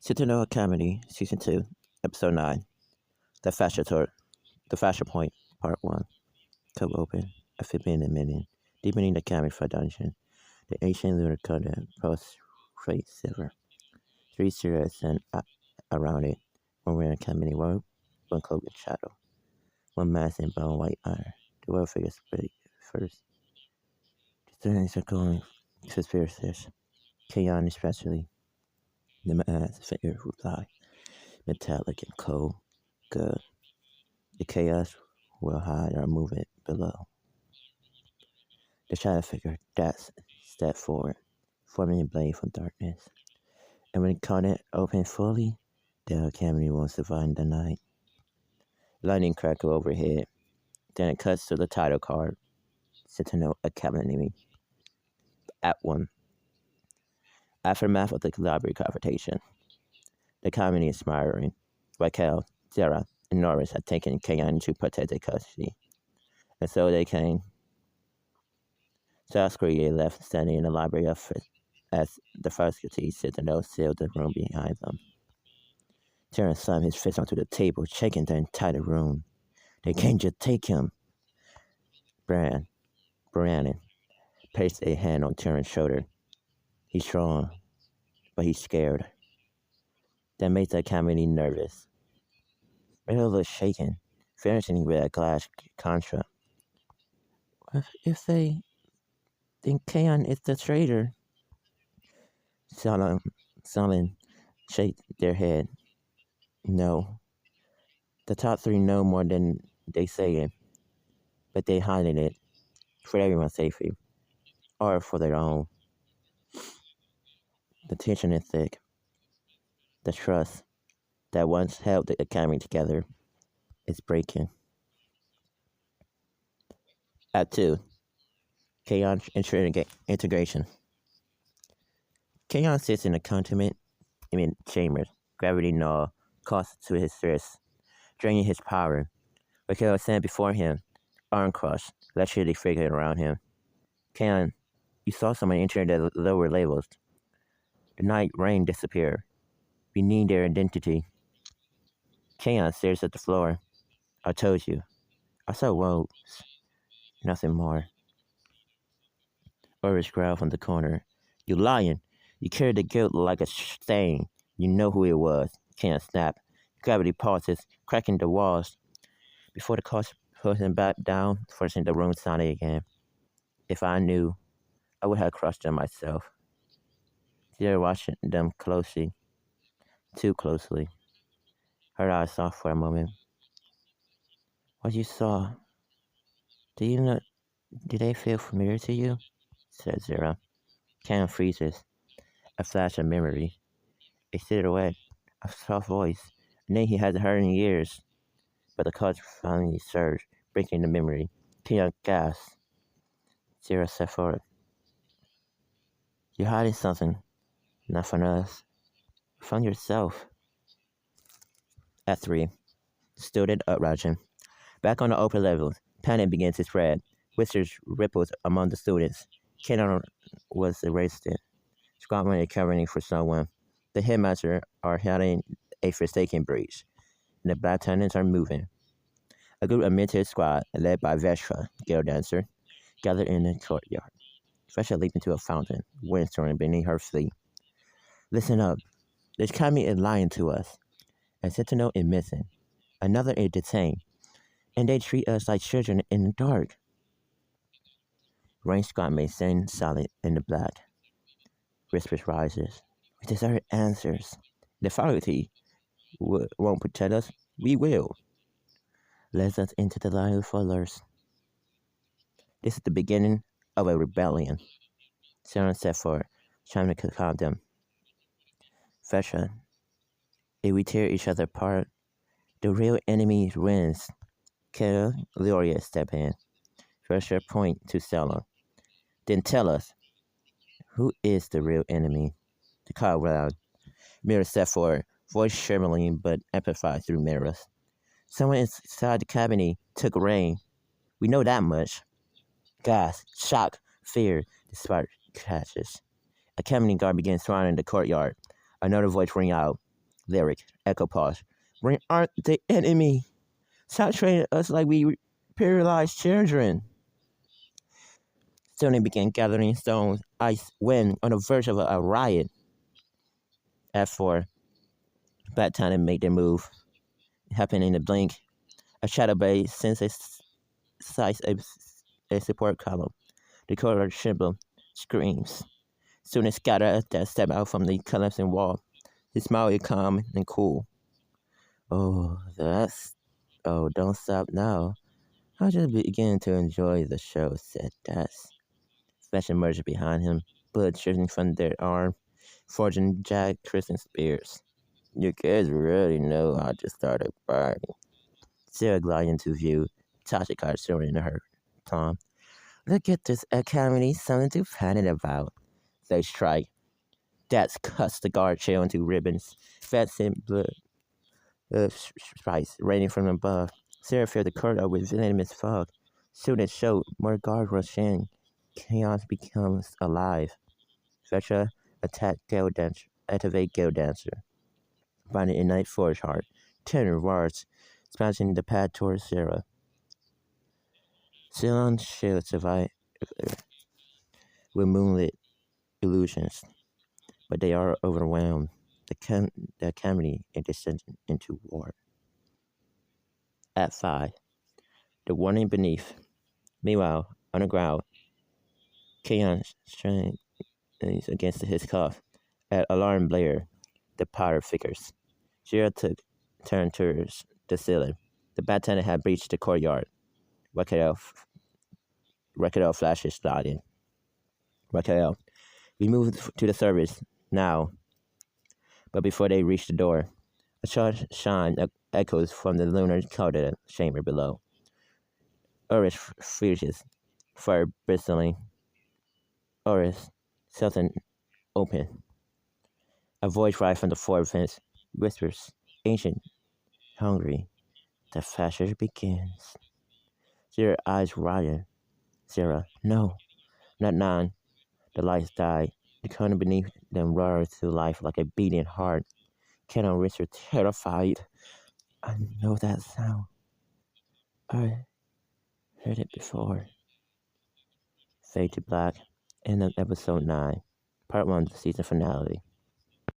Sentinel Comedy, Season 2, Episode 9, The Fascia Point, Part 1. Code open, a forbidden minion, deepening the camera for dungeon. The ancient lunar content, prostrate silver. 3 silhouettes and around it, one wearing comedy robe, one cloaked in shadow, one masked in bone white iron. The world figure split first. The things are going suspicious. Kayon especially. The masked figure reply, metallic and cold. Good. The chaos will hide our movement below. The shadow figure stepped forward, forming a blade from darkness. And when content opened fully, the cavity won't survive the night. Lightning crackle overhead. Then it cuts to the title card, Sentinel Academy, Act 1. Aftermath of the library confrontation. The comedy is smiling. Raquel, Sarah, and Norris had taken Kayan into protected custody. And so they came. South Korea left standing in the library as the faculty Sentinel sealed the room behind them. Terrence slammed his fist onto the table, shaking the entire room. They can't just take him. Brannon placed a hand on Terrence's shoulder. He's strong, but he's scared. That makes the comedy nervous. Riddle was shaken, finishing with a glass contra. If they think Kaon is the traitor, Solon shake their head. No. The top 3 know more than they say it, but they hiding it for everyone's safety, or for their own. The tension is thick. The trust that once held the academy together is breaking. Act 2. Kaon integration. Kaon sits in a containment chamber, gravity null, close to his wrist, draining his power. Raquel stands before him, arm crossed, electricity flickering around him. Kaon, you saw someone enter the lower levels. The night rain disappeared, beneath their identity. Kaon stares at the floor. I told you. I saw wolves. Nothing more. Oris growled from the corner. You lying. You carried the guilt like a stain. You know who it was. Kaon snapped. Gravity pauses, cracking the walls. Before the cost put him back down, forcing the room silent again. If I knew, I would have crushed them myself. They're watching them closely. Too closely. Her eyes soft for a moment. What you saw, did they feel familiar to you? Said Zara. Cam freezes. A flash of memory. A silhouette. A soft voice. A name he hasn't heard in years. But the cards finally surged, breaking the memory. Cam gasped. Zara stepped forward. You're hiding something. Not from us. From yourself. At 3. Student uprising. Back on the upper levels, panic began to spread. Whispers rippled among the students. Kenan was arrested. Scotland is covering for someone. The headmaster are hiding a forsaken breach. And the battalions are moving. A group of military squad, led by Vestra, girl dancer, gathered in the courtyard. Vestra leaped into a fountain, windstorming beneath her feet. Listen up. This coming is lying to us. A sentinel is missing. Another is detained. And they treat us like children in the dark. Rain squad may stand silent in the black. Whispers rises. We deserve answers. The faculty won't protect us. We will. Let us into the line of followers. This is the beginning of a rebellion. Sharon set forward, trying to calm them. Fashion. If we tear each other apart, the real enemy wins. Kara, Gloria step in. Fashion point to Stella. Then tell us, who is the real enemy? The crowd loud. Mira stepped forward, voice trembling but amplified through mirrors. Someone inside the cabinet took Rain. We know that much. Gas, shock, fear, the spark catches. A cabinet guard began surrounding the courtyard. Another voice rang out. Lyric, Echo pause. We aren't the enemy. Stop treating us like we paralyzed children. Soon they began gathering stones, ice, wind, on the verge of a riot. At 4, Bat Time made their move. It happened in a blink. A shadow base sends a support column. The color tremble, screams. Soon it scattered that step out from the collapsing wall. His smile is calm and cool. Oh, that's. Oh, don't stop now. I just began to enjoy the show, said Das. Flash emerged behind him, blood dripping from their arm, forging Jack, Chris, and Spears. You kids really know how to start a party. Sarah glided into view, Tasha card soaring in her palm. Look at this academy, something to panic about. They strike. Dats cuts the guard chair into ribbons, fat sent blood spice raining from above. Sarah filled the corridor with venomous fog. Soon it showed more guards rush in. Chaos becomes alive. Vetra attack Gale Dancer. Activate Gale Dancer. Finding a night forge heart. 10 roars, smashing the pad towards Sarah. Ceylon shield survive with moonlit illusions, but they are overwhelmed. The Academy is descending into war. At 5, the warning beneath. Meanwhile, on the ground, Keon strains against his cuff. At alarm blare, the powder flickers. Jira turned towards the ceiling. The battalion had breached the courtyard. Raquel flashes sliding. Raquel, we move to the service now. But before they reach the door, a sharp shine echoes from the lunar coated chamber below. Oris freezes, fire bristling. Oris, something open. A voice rises from the four vents, whispers, ancient, hungry. The fashion begins. Sarah's eyes widen. Sarah, no, not nine. The lights die. The current beneath them roars to life like a beating heart. Ken and Richard terrified. I know that sound. I heard it before. Fade to black. End of episode 9. Part 1 of the season finale.